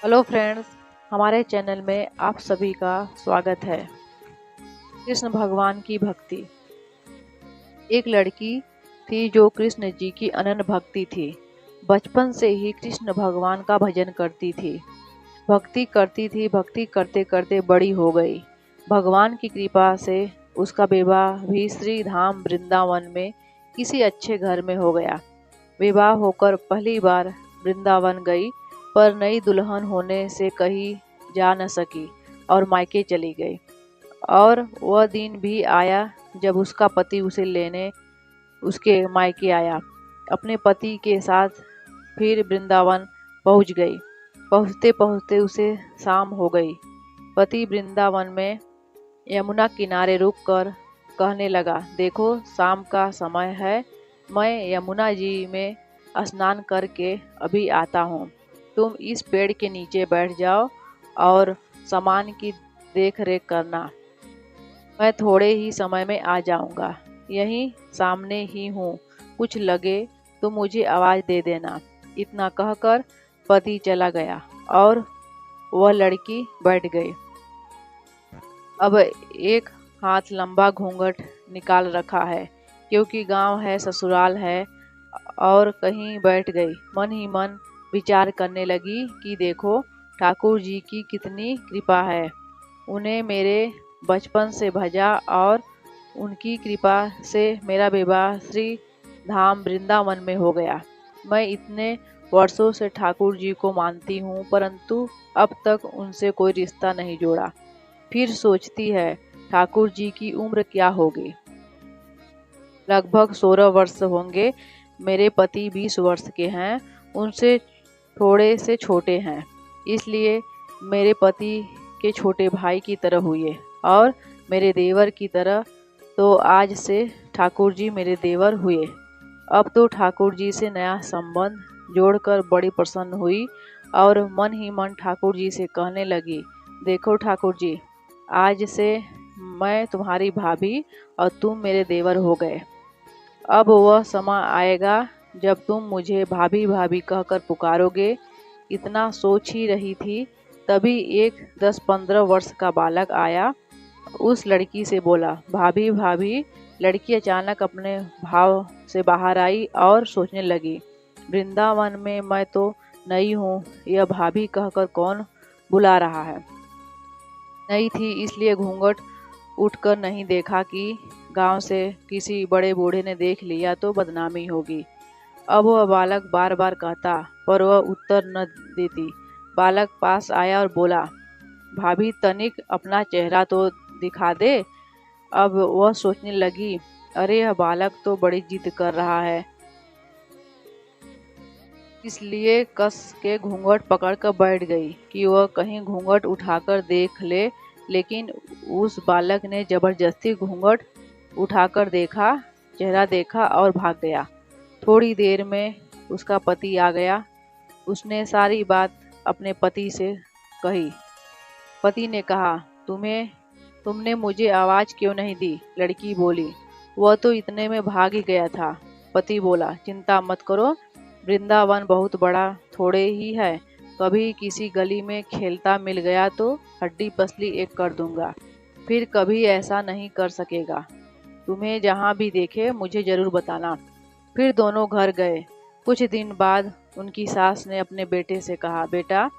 Hello friends, हमारे channel में आप सभी का स्वागत है। कृष्ण भगवान की भक्ति। एक लड़की थी जो कृष्ण जी की अनन्य भक्ति थी। बचपन से ही कृष्ण भगवान का भजन करती थी। भक्ति करते करते बड़ी हो गई। भगवान की कृपा से उसका विवाह भी श्री धाम वृंदावन में किसी अच्छे घर में हो गया। विवाह होकर पहली बार वृंदावन गई, पर नई दुल्हन होने से कहीं जा न सकी और मायके चली गई। और वह दिन भी आया जब उसका पति उसे लेने उसके मायके आया। अपने पति के साथ फिर वृंदावन पहुंच गई। पहुंचते पहुंचते उसे शाम हो गई। पति वृंदावन में यमुना किनारे रुककर कहने लगा, देखो शाम का समय है, मैं यमुना जी में स्नान करके अभी आता हूँ। तुम इस पेड़ के नीचे बैठ जाओ और सामान की देख रेख करना। मैं थोड़े ही समय में आ जाऊंगा। यहीं सामने ही हूँ, कुछ लगे तो मुझे आवाज दे देना। इतना कहकर पति चला गया और वह लड़की बैठ गई। अब एक हाथ लंबा घूंघट निकाल रखा है, क्योंकि गांव है, ससुराल है, और कहीं बैठ गई। मन ही मन विचार करने लगी कि देखो ठाकुर जी की कितनी कृपा है। उन्हें मेरे बचपन से भजा और उनकी कृपा से मेरा विवाह श्री धाम वृंदावन में हो गया। मैं इतने वर्षों से ठाकुर जी को मानती हूँ, परंतु अब तक उनसे कोई रिश्ता नहीं जोड़ा। फिर सोचती है ठाकुर जी की उम्र क्या होगी। लगभग 16 वर्ष होंगे। मेरे पति 20 वर्ष के हैं, उनसे थोड़े से छोटे हैं, इसलिए मेरे पति के छोटे भाई की तरह हुए और मेरे देवर की तरह। तो आज से ठाकुर जी मेरे देवर हुए। अब तो ठाकुर जी से नया संबंध जोड़कर बड़ी प्रसन्न हुई और मन ही मन ठाकुर जी से कहने लगी, देखो ठाकुर जी, आज से मैं तुम्हारी भाभी और तुम मेरे देवर हो गए। अब वह समय आएगा जब तुम मुझे भाभी भाभी कहकर पुकारोगे। इतना सोच ही रही थी, तभी एक 10-15 वर्ष का बालक आया। उस लड़की से बोला, भाभी भाभी। लड़की अचानक अपने भाव से बाहर आई और सोचने लगी, वृंदावन में मैं तो नई हूँ, यह भाभी कहकर कौन बुला रहा है। नई थी इसलिए घूंघट उठकर नहीं देखा कि गांव से किसी बड़े बूढ़े ने देख लिया तो बदनामी होगी। अब वह बालक बार बार कहता, पर वह उत्तर न देती। बालक पास आया और बोला, भाभी तनिक अपना चेहरा तो दिखा दे। अब वह सोचने लगी, अरे यह बालक तो बड़ी जिद कर रहा है, इसलिए कस के घूंघट पकड़कर बैठ गई कि वह कहीं घूंघट उठाकर देख ले। लेकिन उस बालक ने जबरदस्ती घूंघट उठाकर देखा, चेहरा देखा और भाग गया। थोड़ी देर में उसका पति आ गया। उसने सारी बात अपने पति से कही। पति ने कहा, तुमने मुझे आवाज क्यों नहीं दी। लड़की बोली, वह तो इतने में भाग ही गया था। पति बोला, चिंता मत करो, वृंदावन बहुत बड़ा थोड़े ही है। कभी किसी गली में खेलता मिल गया तो हड्डी पसली एक कर दूंगा, फिर कभी ऐसा नहीं कर सकेगा। तुम्हें जहाँ भी देखे मुझे जरूर बताना। फिर दोनों घर गए। कुछ दिन बाद उनकी सास ने अपने बेटे से कहा, बेटा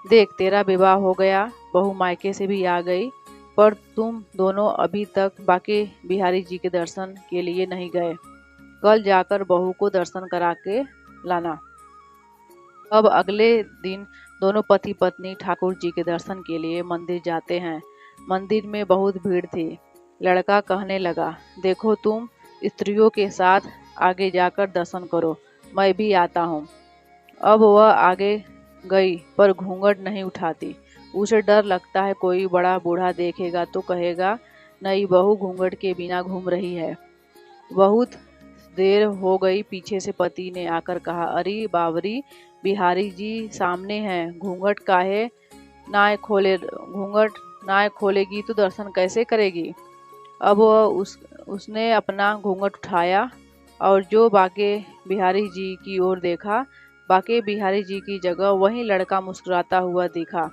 देख, तेरा विवाह हो गया, बहू मायके से भी आ गई, पर तुम दोनों अभी तक बाके बिहारी जी के दर्शन के लिए नहीं गए। कल जाकर बहू को दर्शन करा के लाना। अब अगले दिन दोनों पति पत्नी ठाकुर जी के दर्शन के लिए मंदिर जाते हैं। मंदिर में बहुत भीड़ थी। लड़का कहने लगा, देखो तुम स्त्रियों के साथ आगे जाकर दर्शन करो, मैं भी आता हूँ। अब वह आगे गई, पर घूंघट नहीं उठाती। उसे डर लगता है कोई बड़ा बूढ़ा देखेगा तो कहेगा, नई बहू घूंघट के बिना घूम रही है। बहुत देर हो गई। पीछे से पति ने आकर कहा, अरे बावरी, बिहारी जी सामने हैं, घूंघट काहे ना खोले, घूंघट ना खोलेगी तो दर्शन कैसे करेगी। अब वह उसने अपना घूंघट उठाया और जो बाके बिहारी जी की ओर देखा बाके बिहारी जी की जगह वही लड़का मुस्कुराता हुआ दिखा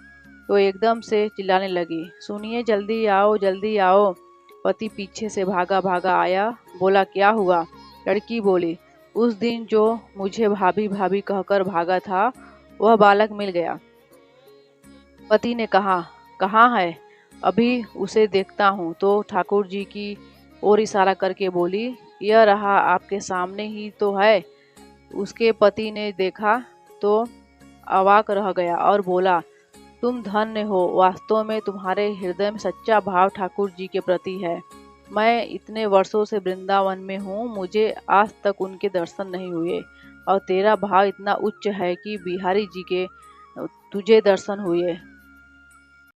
तो एकदम से चिल्लाने लगी, सुनिए जल्दी आओ जल्दी आओ। पति पीछे से भागा भागा आया, बोला क्या हुआ? लड़की बोली, उस दिन जो मुझे भाभी भाभी कहकर भागा था वह बालक मिल गया। पति ने कहा, कहाँ है? अभी उसे देखता हूँ। तो ठाकुर जी की ओर इशारा करके बोली, यह रहा आपके सामने ही तो है। उसके पति ने देखा तो अवाक रह गया और बोला, तुम धन्य हो, वास्तव में तुम्हारे हृदय में सच्चा भाव ठाकुर जी के प्रति है। मैं इतने वर्षों से वृंदावन में हूँ, मुझे आज तक उनके दर्शन नहीं हुए और तेरा भाव इतना उच्च है कि बिहारी जी के तुझे दर्शन हुए।